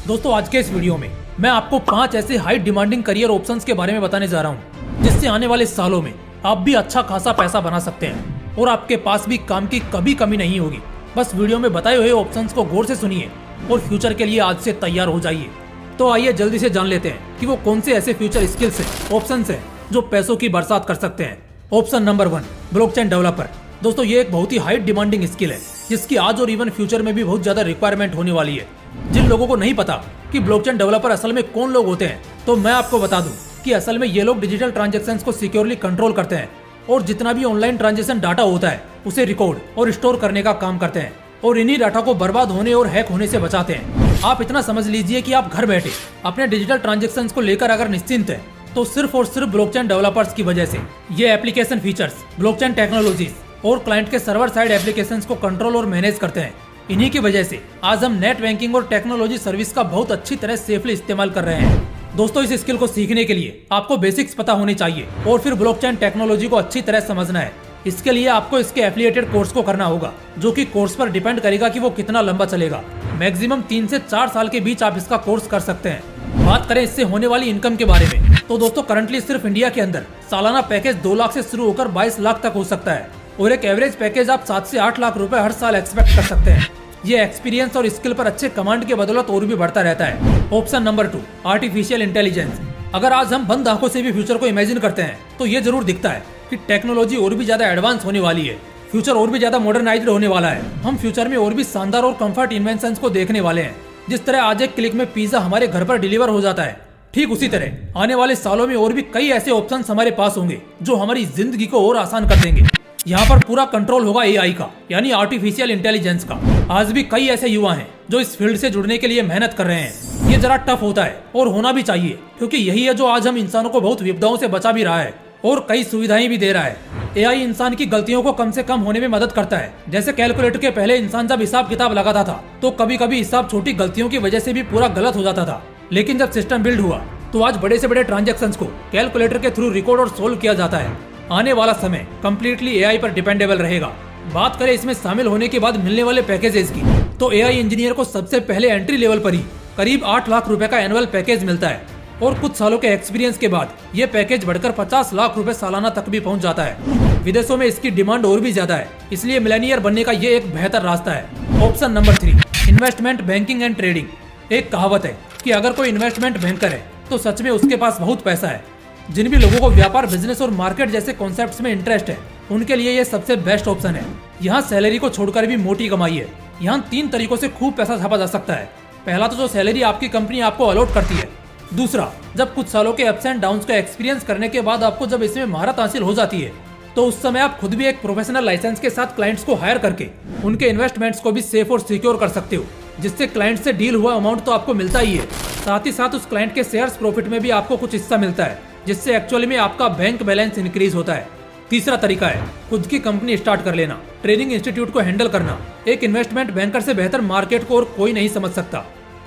दोस्तों आज के इस वीडियो में मैं आपको 5 ऐसे हाई डिमांडिंग करियर ऑप्शंस के बारे में बताने जा रहा हूं, जिससे आने वाले सालों में आप भी अच्छा खासा पैसा बना सकते हैं और आपके पास भी काम की कभी कमी नहीं होगी। बस वीडियो में बताए हुए ऑप्शंस को गौर से सुनिए और फ्यूचर के लिए आज से तैयार हो जाइए। तो आइए जल्दी से जान लेते हैं कि वो कौन से ऐसे फ्यूचर स्किल्स हैं, ऑप्शंस हैं जो पैसों की बरसात कर सकते हैं। Option number 1, blockchain developer. दोस्तों ये एक बहुत ही हाई डिमांडिंग स्किल है, जिसकी आज और इवन फ्यूचर में भी बहुत ज्यादा रिक्वायरमेंट होने वाली है। जिन लोगों को नहीं पता कि ब्लॉकचेन डेवलपर असल में कौन लोग होते हैं, तो मैं आपको बता दूं कि असल में ये लोग डिजिटल ट्रांजैक्शंस को सिक्योरली कंट्रोल करते हैं और जितना भी ऑनलाइन ट्रांजैक्शन डाटा होता है उसे रिकॉर्ड और स्टोर करने का काम करते हैं और इन्हीं डाटा को बर्बाद होने और हैक होने से बचाते हैं। आप इतना समझ लीजिए कि आप घर बैठे अपने डिजिटल ट्रांजैक्शंस को लेकर अगर निश्चिंत है, तो सिर्फ और सिर्फ ब्लॉकचेन डेवलपर्स की वजह से। ये एप्लीकेशन फीचर्स, ब्लॉकचेन टेक्नोलॉजीज और क्लाइंट के सर्वर साइड एप्लीकेशंस को कंट्रोल और मैनेज करते हैं। इन्हीं की वजह से आज हम नेट बैंकिंग और टेक्नोलॉजी सर्विस का बहुत अच्छी तरह सेफली इस्तेमाल कर रहे हैं। दोस्तों इस स्किल को सीखने के लिए आपको बेसिक्स पता होने चाहिए और फिर ब्लॉकचेन टेक्नोलॉजी को अच्छी तरह समझना है। इसके लिए आपको इसके एफिलिएटेड कोर्स को करना होगा, जो कि कोर्स पर डिपेंड करेगा कि वो कितना लंबा चलेगा। मैक्सिमम 3 से 4 साल के बीच आप इसका कोर्स कर सकते हैं। बात करें इससे होने वाली इनकम के बारे में, तो दोस्तों करंटली सिर्फ इंडिया के अंदर सालाना पैकेज 2 लाख से शुरू होकर 22 लाख तक हो सकता है और एक एवरेज पैकेज आप 7 से 8 लाख रुपए हर साल एक्सपेक्ट कर सकते हैं। ये एक्सपीरियंस और स्किल पर अच्छे कमांड के बदौलत और भी बढ़ता रहता है। Option number 2, artificial intelligence. अगर आज हम बंद आंखों से भी फ्यूचर को इमेजिन करते हैं, तो ये जरूर दिखता है कि टेक्नोलॉजी और भी ज्यादा एडवांस होने वाली है, फ्यूचर और भी ज्यादा मॉडर्नाइज्ड होने वाला है। हम फ्यूचर में और भी शानदार और कंफर्ट इन्वेंशंस को देखने वाले हैं। जिस तरह आज एक क्लिक में पिज्जा हमारे घर पर डिलीवर हो जाता है, ठीक उसी तरह आने वाले सालों में और भी कई ऐसे ऑप्शंस हमारे पास होंगे जो हमारी जिंदगी को और आसान कर देंगे। यहाँ पर पूरा कंट्रोल होगा एआई का, यानी आर्टिफिशियल इंटेलिजेंस का। आज भी कई ऐसे युवा हैं जो इस फील्ड से जुड़ने के लिए मेहनत कर रहे हैं। ये जरा टफ होता है और होना भी चाहिए, क्योंकि यही है जो आज हम इंसानों को बहुत विपदाओं से बचा भी रहा है और कई सुविधाएं भी दे रहा है। एआई इंसान की गलतियों को कम से कम होने में मदद करता है। जैसे कैलकुलेटर के पहले इंसान जब हिसाब किताब लगाता था, तो कभी कभी हिसाब छोटी गलतियों की वजह से भी पूरा गलत हो जाता था। लेकिन जब सिस्टम बिल्ड हुआ, तो आज बड़े से बड़े ट्रांजैक्शंस को कैलकुलेटर के थ्रू रिकॉर्ड और सोल्व किया जाता है। आने वाला समय कम्प्लीटली एआई पर डिपेंडेबल रहेगा। बात करें इसमें शामिल होने के बाद मिलने वाले पैकेजेस की, तो एआई इंजीनियर को सबसे पहले एंट्री लेवल पर ही करीब 8 लाख रुपए का एनुअल पैकेज मिलता है और कुछ सालों के एक्सपीरियंस के बाद ये पैकेज बढ़कर 50 लाख रुपए सालाना तक भी पहुंच जाता है। विदेशों में इसकी डिमांड और भी ज्यादा है, इसलिए मिलेनियर बनने का ये एक बेहतर रास्ता है। Option number 3, investment banking and trading. एक कहावत है कि अगर कोई इन्वेस्टमेंट बैंकर है, तो सच में उसके पास बहुत पैसा है। जिन भी लोगों को व्यापार, बिजनेस और मार्केट जैसे कॉन्सेप्ट्स में इंटरेस्ट है, उनके लिए ये सबसे बेस्ट ऑप्शन है। यहाँ सैलरी को छोड़कर भी मोटी कमाई है। यहाँ 3 तरीकों से खूब पैसा छापा जा सकता है। पहला तो जो सैलरी आपकी कंपनी आपको अलॉट करती है। दूसरा, जब कुछ सालों के अप्स एंड डाउन्स का एक्सपीरियंस करने के बाद आपको जब इसमें महारत हासिल हो जाती है, तो उस समय आप खुद भी एक प्रोफेशनल लाइसेंस के साथ क्लाइंट्स को हायर करके उनके इन्वेस्टमेंट्स को भी सेफ और सिक्योर कर सकते हो, जिससे क्लाइंट से डील हुआ अमाउंट तो आपको मिलता ही है, साथ ही साथ उस क्लाइंट के शेयर्स प्रॉफिट में भी आपको कुछ हिस्सा मिलता है, जिससे एक्चुअली में आपका बैंक बैलेंस इंक्रीज होता है। तीसरा तरीका है खुद की कंपनी स्टार्ट कर लेना, ट्रेनिंग इंस्टीट्यूट को हैंडल करना। एक इन्वेस्टमेंट बैंकर से बेहतर मार्केट को और कोई नहीं समझ सकता।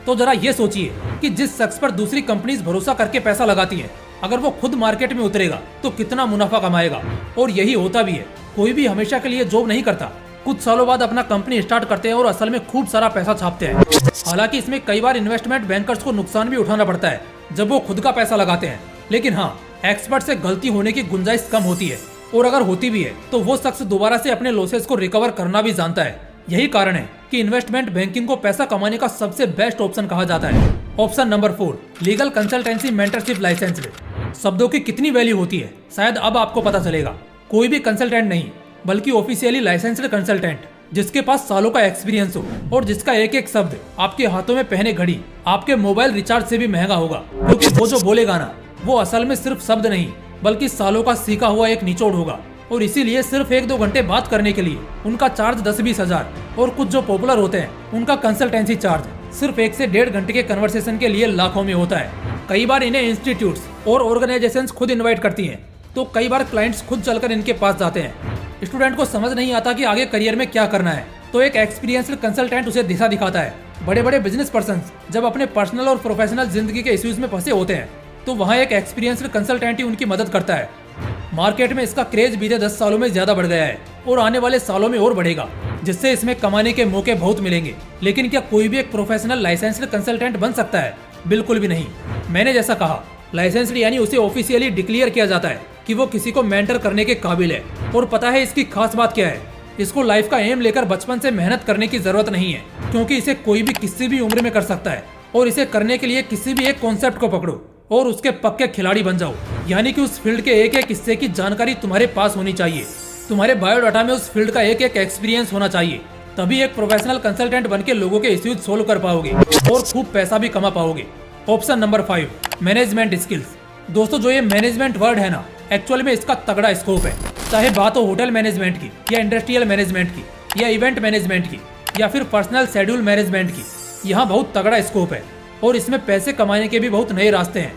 तो जरा ये सोचिए कि जिस शख्स पर दूसरी कंपनीज भरोसा करके पैसा लगाती हैं, अगर वो खुद मार्केट में उतरेगा तो कितना मुनाफा कमाएगा। और यही होता भी है। कोई भी हमेशा के लिए जॉब नहीं करता, कुछ सालों बाद अपना कंपनी स्टार्ट करते हैं और असल में खूब सारा पैसा छापते हैं। हालांकि इसमें कई बार इन्वेस्टमेंट बैंकर्स को नुकसान भी उठाना पड़ता है जब वो खुद का पैसा लगाते हैं। लेकिन हाँ, एक्सपर्ट से गलती होने की गुंजाइश कम होती है, और अगर होती भी है तो वो शख्स दोबारा से अपने लॉसेस को रिकवर करना भी जानता है। यही कारण है कि इन्वेस्टमेंट बैंकिंग को पैसा कमाने का सबसे बेस्ट ऑप्शन कहा जाता है। Option number 4, legal consultancy mentorship licence. शब्दों की कितनी वैल्यू होती है, शायद अब आपको पता चलेगा। कोई भी कंसल्टेंट नहीं, बल्कि ऑफिशियली लाइसेंस्ड कंसल्टेंट, जिसके पास सालों का एक्सपीरियंस हो और जिसका एक एक शब्द आपके हाथों में पहने घड़ी आपके मोबाइल रिचार्ज से भी महंगा होगा। क्योंकि वो जो बोलेगा ना, वो असल में सिर्फ शब्द नहीं, बल्कि सालों का सीखा हुआ एक निचोड़ होगा। और इसीलिए सिर्फ 1-2 घंटे बात करने के लिए उनका चार्ज 10-20 हजार, और कुछ जो पॉपुलर होते हैं उनका कंसल्टेंसी चार्ज सिर्फ 1 से 1.5 घंटे के कन्वर्सेशन के लिए लाखों में होता है। कई बार इन्हें इंस्टीट्यूट्स और ऑर्गेनाइजेशंस खुद इनवाइट करती हैं, तो कई बार क्लाइंट्स खुद चलकर इनके पास जाते हैं। स्टूडेंट को समझ नहीं आता कि आगे करियर में क्या करना है, तो एक एक्सपीरियंस्ड कंसल्टेंट उसे दिशा दिखाता है। बड़े बड़े बिजनेस पर्सन जब अपने पर्सनल और प्रोफेशनल जिंदगी के इश्यूज में फंसे होते हैं, तो वहाँ एक एक्सपीरियंस्ड कंसल्टेंट ही उनकी मदद करता है। मार्केट में इसका क्रेज बीते 10 सालों में ज्यादा बढ़ गया है और आने वाले सालों में और बढ़ेगा, जिससे इसमें कमाने के मौके बहुत मिलेंगे। लेकिन क्या कोई भी एक प्रोफेशनल लाइसेंस्ड कंसल्टेंट बन सकता है? बिल्कुल भी नहीं। मैंने जैसा कहा, लाइसेंस्ड यानी उसे ऑफिशियली डिक्लेयर किया जाता है कि वो किसी को मेंटर करने के काबिल है। और पता है इसकी खास बात क्या है? इसको लाइफ का एम लेकर बचपन से मेहनत करने की जरूरत नहीं है, क्योंकि इसे कोई भी किसी भी उम्र में कर सकता है। और इसे करने के लिए किसी भी एक कॉन्सेप्ट को पकड़ो और उसके पक्के खिलाड़ी बन जाओ। यानी कि उस फील्ड के एक एक हिस्से की जानकारी तुम्हारे पास होनी चाहिए। तुम्हारे बायोडाटा में उस फील्ड का एक एक एक्सपीरियंस होना चाहिए। तभी एक प्रोफेशनल कंसल्टेंट बनके लोगों के इश्यूज सोल्व कर पाओगे और खूब पैसा भी कमा पाओगे। Option number 5, management skills. दोस्तों, जो ये मैनेजमेंट वर्ड है ना, एक्चुअल में इसका तगड़ा स्कोप है। चाहे बात हो होटल मैनेजमेंट की या इंडस्ट्रियल मैनेजमेंट की या इवेंट मैनेजमेंट की या फिर पर्सनल शेड्यूल मैनेजमेंट की, यहाँ बहुत तगड़ा स्कोप है और इसमें पैसे कमाने के भी बहुत नए रास्ते हैं।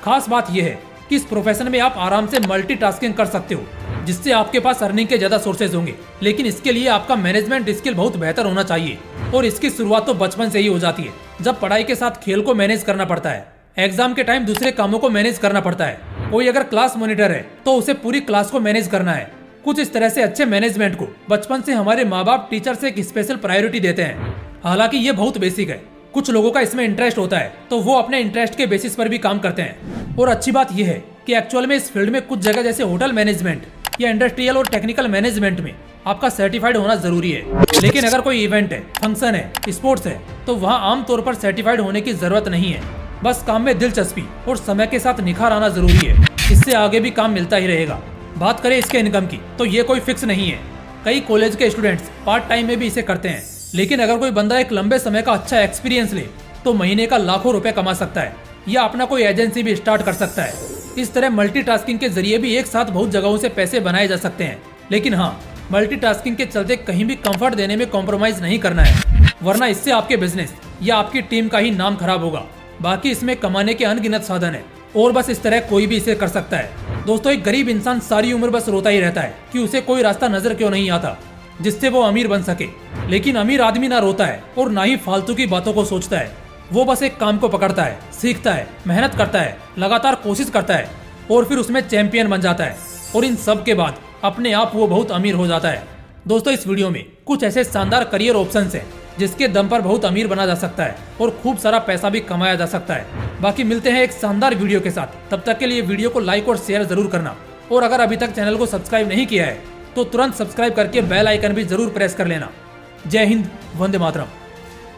खास बात यह है कि इस प्रोफेशन में आप आराम से मल्टीटास्किंग कर सकते हो, जिससे आपके पास अर्निंग के ज्यादा सोर्सेज होंगे। लेकिन इसके लिए आपका मैनेजमेंट स्किल बहुत बेहतर होना चाहिए और इसकी शुरुआत तो बचपन से ही हो जाती है, जब पढ़ाई के साथ खेल को मैनेज करना पड़ता है। एग्जाम के टाइम दूसरे कामों को मैनेज करना पड़ता है। कोई अगर क्लास मॉनिटर है तो उसे पूरी क्लास को मैनेज करना है। कुछ इस तरह से अच्छे मैनेजमेंट को बचपन से हमारे माँ बाप टीचर से एक स्पेशल प्रायोरिटी देते हैं। हालांकि ये बहुत बेसिक है। कुछ लोगों का इसमें इंटरेस्ट होता है तो वो अपने इंटरेस्ट के बेसिस पर भी काम करते हैं। और अच्छी बात यह है कि एक्चुअल में इस फील्ड में कुछ जगह जैसे होटल मैनेजमेंट या इंडस्ट्रियल और टेक्निकल मैनेजमेंट में आपका सर्टिफाइड होना जरूरी है। लेकिन अगर कोई इवेंट है, फंक्शन है, स्पोर्ट्स है, तो वहाँ आमतौर पर सर्टिफाइड होने की जरूरत नहीं है। बस काम में दिलचस्पी और समय के साथ निखार आना जरूरी है। इससे आगे भी काम मिलता ही रहेगा। बात करें इसके इनकम की, तो ये कोई फिक्स नहीं है। कई कॉलेज के स्टूडेंट्स पार्ट टाइम में भी इसे करते हैं। लेकिन अगर कोई बंदा एक लंबे समय का अच्छा एक्सपीरियंस ले तो महीने का लाखों रुपए कमा सकता है या अपना कोई एजेंसी भी स्टार्ट कर सकता है। इस तरह मल्टीटास्किंग के जरिए भी एक साथ बहुत जगहों से पैसे बनाए जा सकते हैं। लेकिन हाँ, मल्टीटास्किंग के चलते कहीं भी कंफर्ट देने में कॉम्प्रोमाइज नहीं करना है, वरना इससे आपके बिजनेस या आपकी टीम का ही नाम खराब होगा। बाकी इसमें कमाने के अनगिनत साधन है और बस इस तरह कोई भी इसे कर सकता है। दोस्तों, एक गरीब इंसान सारी उम्र बस रोता ही रहता है कि उसे कोई रास्ता नजर क्यों नहीं आता जिससे वो अमीर बन सके। लेकिन अमीर आदमी ना रोता है और ना ही फालतू की बातों को सोचता है। वो बस एक काम को पकड़ता है, सीखता है, मेहनत करता है, लगातार कोशिश करता है और फिर उसमें चैंपियन बन जाता है। और इन सब के बाद अपने आप वो बहुत अमीर हो जाता है। दोस्तों, इस वीडियो में कुछ ऐसे शानदार करियर ऑप्शंस हैं जिसके दम पर बहुत अमीर बना जा सकता है और खूब सारा पैसा भी कमाया जा सकता है। बाकी मिलते हैं एक शानदार वीडियो के साथ। तब तक के लिए वीडियो को लाइक और शेयर जरूर करना। और अगर अभी तक चैनल को सब्सक्राइब नहीं किया है तो तुरंत सब्सक्राइब करके बेल आइकन भी जरूर प्रेस कर लेना। जय हिंद, वंदे मातरम।